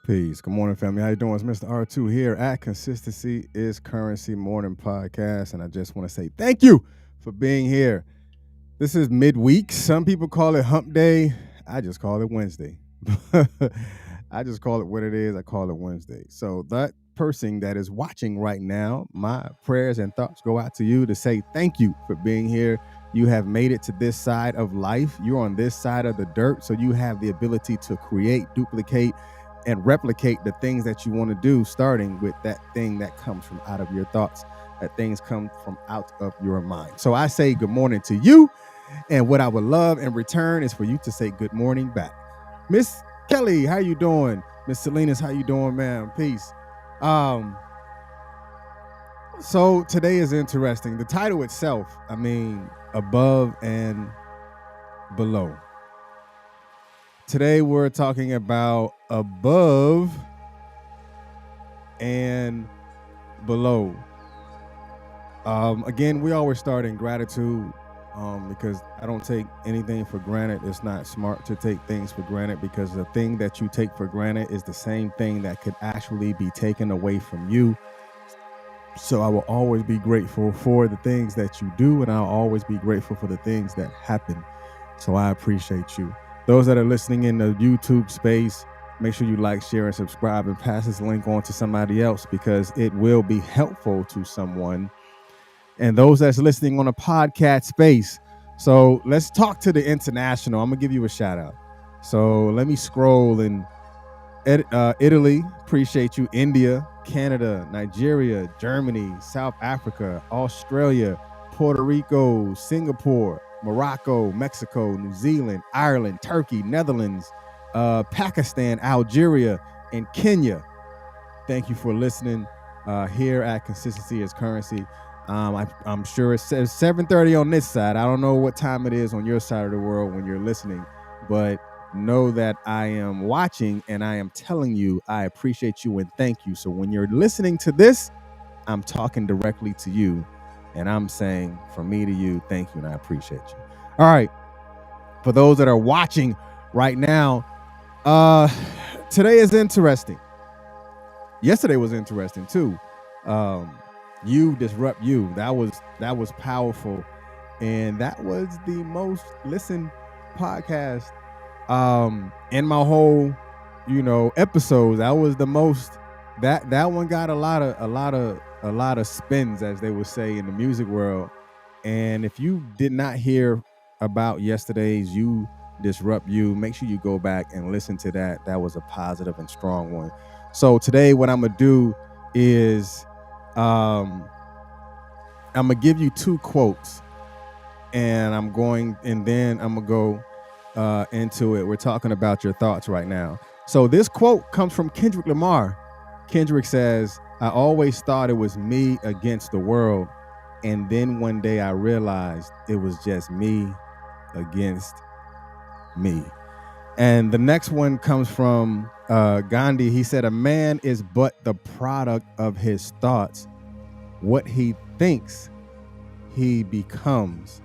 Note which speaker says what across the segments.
Speaker 1: Peace. Good morning, family. How you doing? It's Mr. R2 here at Consistency is Currency Morning Podcast, and I just want to say thank you for being here. This is midweek. Some people call it hump day. I just call it Wednesday. I just call it what it is. I call it Wednesday. So that person that is watching right now, my prayers and thoughts go out to you to say thank you for being here. You have made it to this side of life. You're on this side of the dirt, so you have the ability to create, duplicate, and replicate the things that you want to do, starting with that thing that comes from out of your thoughts, that things come from out of your mind. So I say good morning to you, and what I would love in return is for you to say good morning back. Miss Kelly, how you doing? Miss Salinas, how you doing, ma'am? Peace. So today is interesting. The title itself, above and below. Today we're talking about above and below. Again, we always start in gratitude because I don't take anything for granted. It's not smart to take things for granted because the thing that you take for granted is the same thing that could actually be taken away from you. So I will always be grateful for the things that you do, and I'll always be grateful for the things that happen. So I appreciate you. Those that are listening in the YouTube space, make sure you like, share, and subscribe, and pass this link on to somebody else because it will be helpful to someone. And those that's listening on a podcast space. So let's talk to the international. I'm going to give you a shout out. So let me scroll in Italy, appreciate you. India, Canada, Nigeria, Germany, South Africa, Australia, Puerto Rico, Singapore, Morocco, Mexico, New Zealand, Ireland, Turkey, Netherlands, Pakistan, Algeria, and Kenya. Thank you for listening here at Consistency is Currency. I'm sure it says 7:30 on this side. I don't know what time it is on your side of the world when you're listening, but know that I am watching and I am telling you I appreciate you and thank you. So when you're listening to this, I'm talking directly to you. And I'm saying from me to you, thank you, and I appreciate you. All right. For those that are watching right now, today is interesting. Yesterday was interesting too. You disrupt you. That was powerful. And that was the most listened podcast in my whole, episodes. That was the most that one got a lot of spins, as they would say in the music world. And if you did not hear about yesterday's You Disrupt You, make sure you go back and listen to that. That was a positive and strong one. So today what I'm gonna do is I'm gonna give you two quotes, and then I'm gonna go into it. We're talking about your thoughts right now. So this quote comes from Kendrick Lamar. Kendrick says, "I always thought it was me against the world, and then one day I realized it was just me against me." And the next one comes from Gandhi. He said, "A man is but the product of his thoughts. What he thinks, he becomes."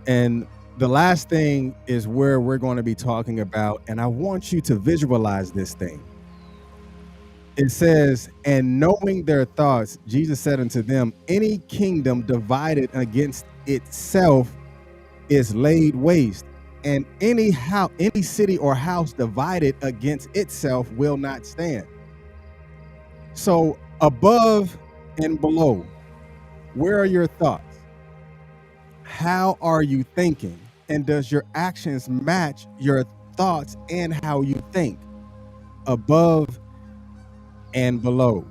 Speaker 1: And the last thing is where we're going to be talking about, and I want you to visualize this thing. It says, "And knowing their thoughts, Jesus said unto them, any kingdom divided against itself is laid waste, and any city or house divided against itself will not stand." So above and below, where are your thoughts? How are you thinking? And does your actions match your thoughts and how you think? Above and below.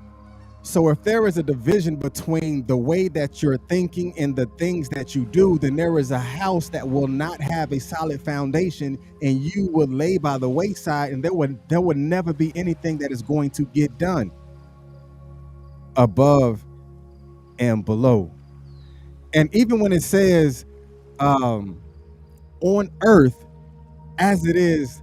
Speaker 1: So if there is a division between the way that you're thinking and the things that you do, then there is a house that will not have a solid foundation, and you will lay by the wayside, and there would never be anything that is going to get done. Above and below. And even when it says on earth as it is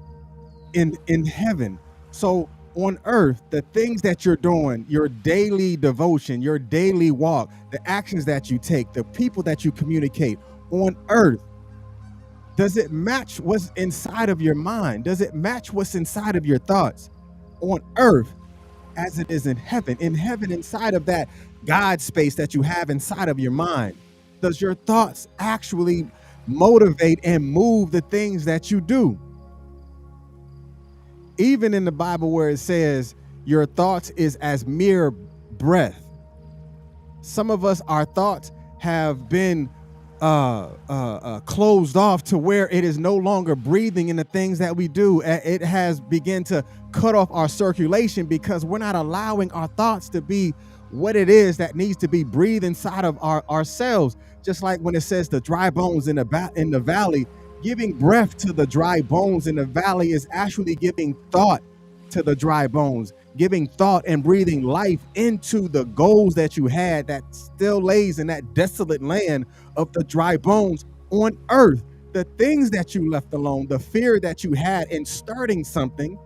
Speaker 1: in heaven. So on earth, the things that you're doing, your daily devotion, your daily walk, the actions that you take, the people that you communicate on earth, does it match what's inside of your mind? Does it match what's inside of your thoughts? on earth as it is in heaven. In heaven, inside of that God space that you have inside of your mind, does your thoughts actually motivate and move the things that you do? Even in the Bible where it says your thoughts is as mere breath. Some of us, our thoughts have been closed off to where it is no longer breathing in the things that we do. It has begun to cut off our circulation because we're not allowing our thoughts to be what it is that needs to be breathed inside of ourselves. Just like when it says the dry bones in the valley, giving breath to the dry bones in the valley is actually giving thought to the dry bones, giving thought and breathing life into the goals that you had that still lays in that desolate land of the dry bones on earth. The things that you left alone, the fear that you had in starting something,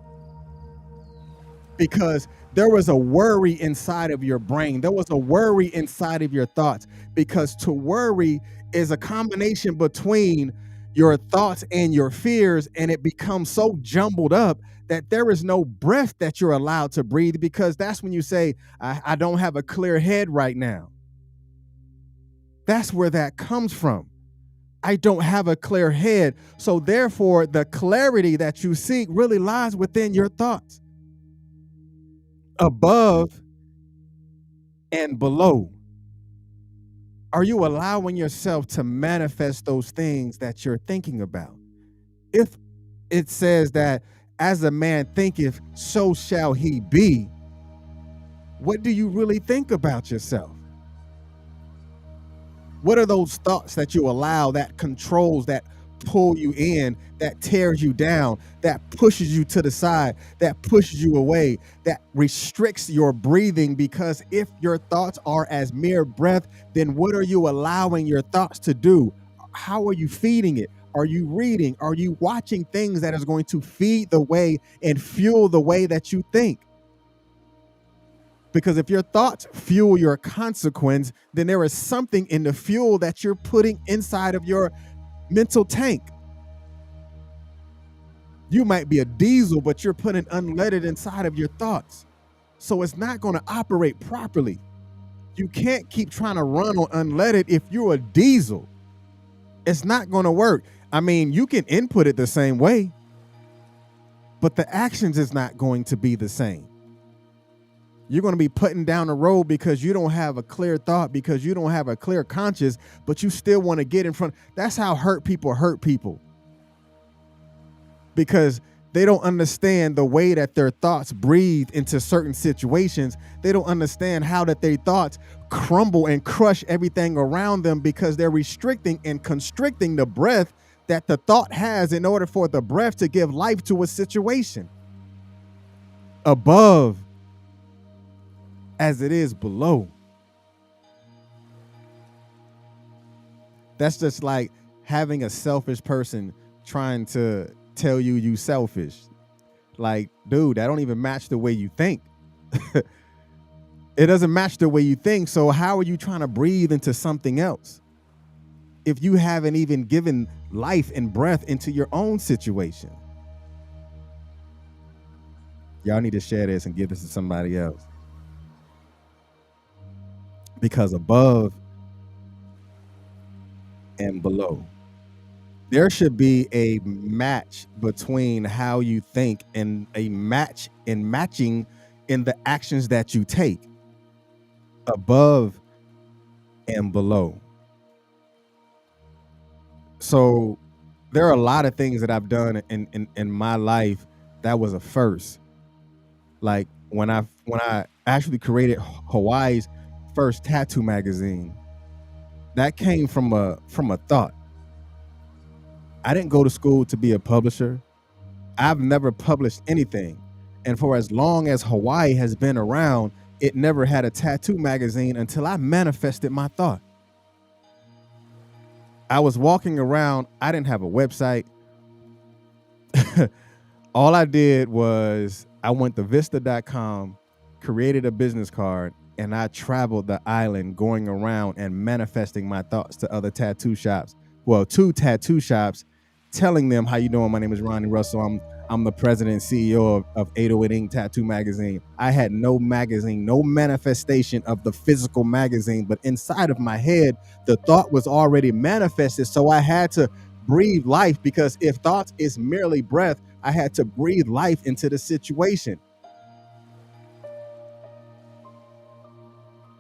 Speaker 1: because there was a worry inside of your brain. There was a worry inside of your thoughts, because to worry is a combination between your thoughts and your fears, and it becomes so jumbled up that there is no breath that you're allowed to breathe, because that's when you say, I don't have a clear head right now. That's where that comes from. I don't have a clear head. So therefore, the clarity that you seek really lies within your thoughts. Above and below. Are you allowing yourself to manifest those things that you're thinking about? If it says that as a man thinketh, so shall he be, what do you really think about yourself? What are those thoughts that you allow that controls, that pull you in, that tears you down, that pushes you to the side, that pushes you away, that restricts your breathing? Because if your thoughts are as mere breath, then what are you allowing your thoughts to do? How are you feeding it? Are you reading? Are you watching things that is going to feed the way and fuel the way that you think? Because if your thoughts fuel your consequence, then there is something in the fuel that you're putting inside of your mental tank. You might be a diesel, but you're putting unleaded inside of your thoughts. So it's not going to operate properly. You can't keep trying to run on unleaded if you're a diesel. It's not going to work. I mean, you can input it the same way, but the actions is not going to be the same. You're going to be putting down the road because you don't have a clear thought, because you don't have a clear conscience, but you still want to get in front. That's how hurt people. Because they don't understand the way that their thoughts breathe into certain situations. They don't understand how that their thoughts crumble and crush everything around them, because they're restricting and constricting the breath that the thought has in order for the breath to give life to a situation. Above as it is below. That's just like having a selfish person trying to tell you selfish. Like, dude, that don't even match the way you think. It doesn't match the way you think. So how are you trying to breathe into something else if you haven't even given life and breath into your own situation? Y'all need to share this and give this to somebody else. Because above and below, there should be a match between how you think and a match in matching in the actions that you take. Above and below. So there are a lot of things that I've done in my life that was a first. Like when I actually created Hawaii's first tattoo magazine, that came from a thought. I didn't go to school to be a publisher. I've never published anything. And for as long as Hawaii has been around, it never had a tattoo magazine until I manifested my thought. I was walking around, I didn't have a website. All I did was I went to vista.com, created a business card, and I traveled the island going around and manifesting my thoughts to other tattoo shops. Well, 2 tattoo shops, telling them, how you doing? My name is Ronnie Russell. I'm the president and CEO of 808 Ink Tattoo Magazine. I had no magazine, no manifestation of the physical magazine, but inside of my head, the thought was already manifested. So I had to breathe life, because if thoughts is merely breath, I had to breathe life into the situation.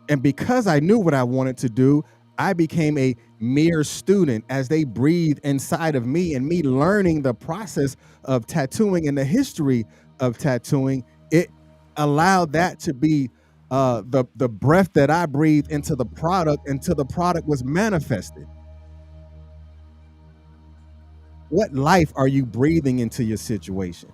Speaker 1: And because I knew what I wanted to do, I became a mere student as they breathed inside of me, and me learning the process of tattooing and the history of tattooing. It allowed that to be the breath that I breathed into the product until the product was manifested. What life are you breathing into your situation?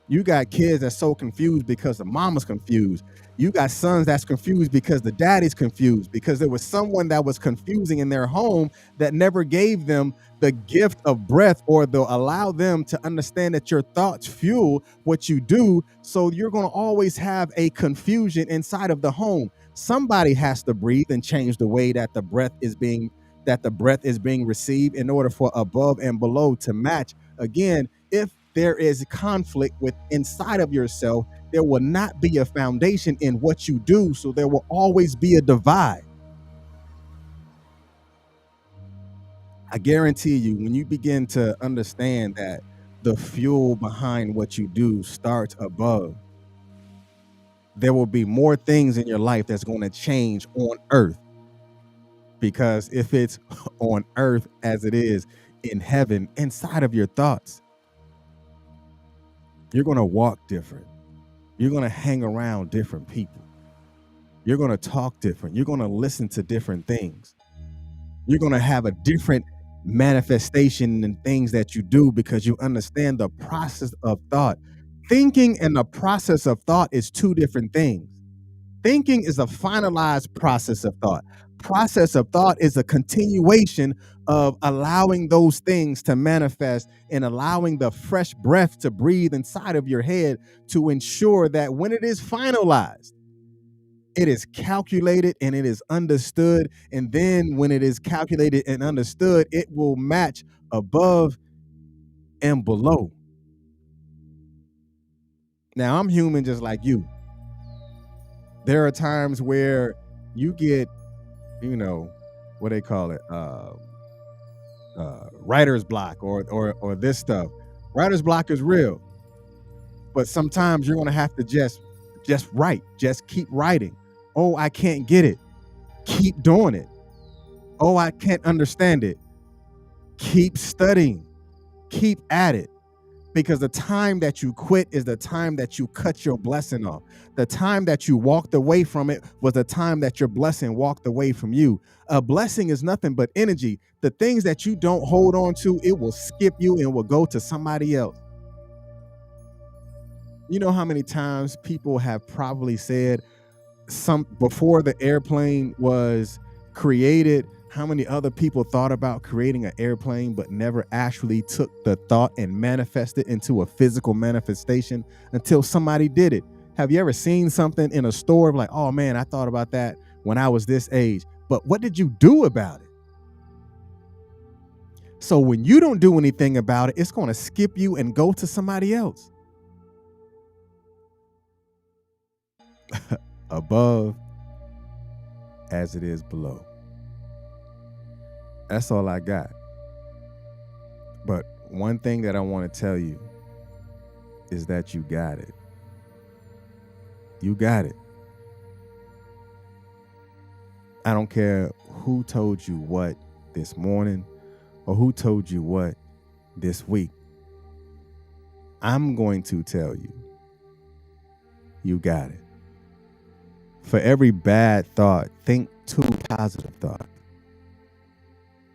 Speaker 1: You got kids that's so confused because the mama's confused. You got sons that's confused because the daddy's confused, because there was someone that was confusing in their home that never gave them the gift of breath, or they'll allow them to understand that your thoughts fuel what you do. So you're going to always have a confusion inside of the home. Somebody has to breathe and change the way that the breath is being received in order for above and below to match. Again, if there is conflict with inside of yourself, there will not be a foundation in what you do. So there will always be a divide. I guarantee you, when you begin to understand that the fuel behind what you do starts above, there will be more things in your life that's going to change on earth. Because if it's on earth as it is in heaven, inside of your thoughts, you're going to walk different. You're going to hang around different people. You're going to talk different. You're going to listen to different things. You're going to have a different manifestation in things that you do, because you understand the process of thought. Thinking and the process of thought is two different things. Thinking is a finalized process of thought. Process of thought is a continuation of allowing those things to manifest and allowing the fresh breath to breathe inside of your head to ensure that when it is finalized, it is calculated and it is understood. And then when it is calculated and understood, it will match above and below. Now, I'm human just like you. There are times where you get, what they call it, writer's block or this stuff. Writer's block is real, but sometimes you're going to have to just write, just keep writing. Oh, I can't get it. Keep doing it. Oh, I can't understand it. Keep studying. Keep at it. Because the time that you quit is the time that you cut your blessing off. The time that you walked away from it was the time that your blessing walked away from you. A blessing is nothing but energy. The things that you don't hold on to, it will skip you and will go to somebody else. You know how many times people have probably said, before the airplane was created, how many other people thought about creating an airplane but never actually took the thought and manifested into a physical manifestation until somebody did it? Have you ever seen something in a store like, oh man, I thought about that when I was this age, but what did you do about it? So when you don't do anything about it, it's going to skip you and go to somebody else. Above as it is below. That's all I got. But one thing that I want to tell you is that you got it. You got it. I don't care who told you what this morning or who told you what this week. I'm going to tell you, you got it. For every bad thought, think two positive thoughts.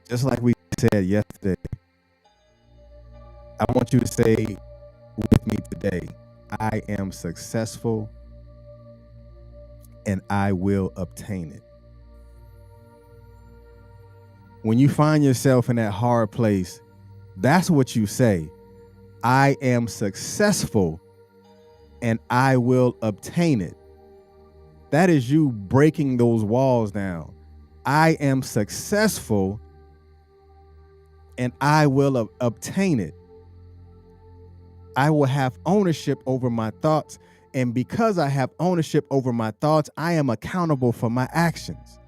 Speaker 1: Just like we said yesterday, I want you to say with me today, I am successful and I will obtain it. When you find yourself in that hard place, that's what you say. I am successful and I will obtain it. That is you breaking those walls down. I am successful and I will obtain it. I will have ownership over my thoughts. And because I have ownership over my thoughts, I am accountable for my actions.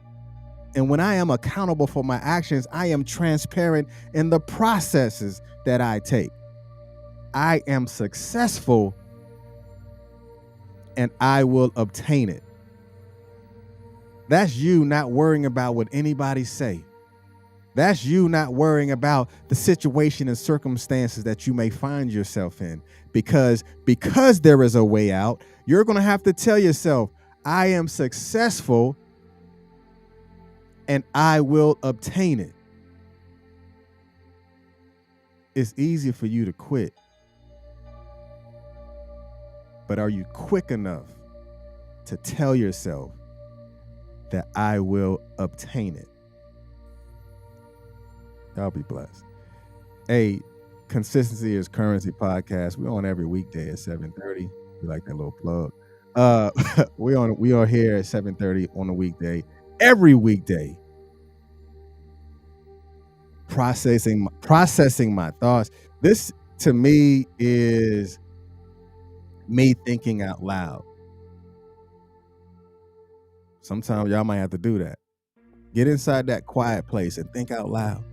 Speaker 1: And when I am accountable for my actions, I am transparent in the processes that I take. I am successful and I will obtain it. That's you not worrying about what anybody say. That's you not worrying about the situation and circumstances that you may find yourself in. Because there is a way out, you're going to have to tell yourself, I am successful and I will obtain it. It's easy for you to quit. But are you quick enough to tell yourself that I will obtain it? Y'all be blessed. Hey, Consistency is Currency podcast. We're on every weekday at 7:30. You like that little plug? We are here at 7:30 on a weekday, every weekday. Processing my thoughts. This to me is me thinking out loud. Sometimes y'all might have to do that. Get inside that quiet place and think out loud.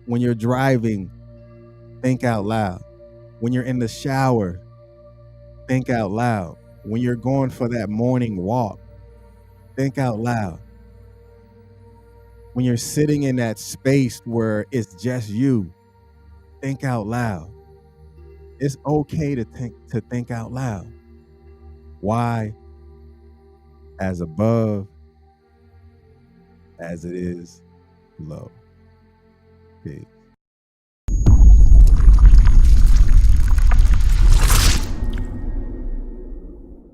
Speaker 1: When you're driving, think out loud. When you're in the shower, think out loud. When you're going for that morning walk, think out loud. When you're sitting in that space where it's just you, think out loud. It's okay to think out loud. Why? As above, as it is below. Peace.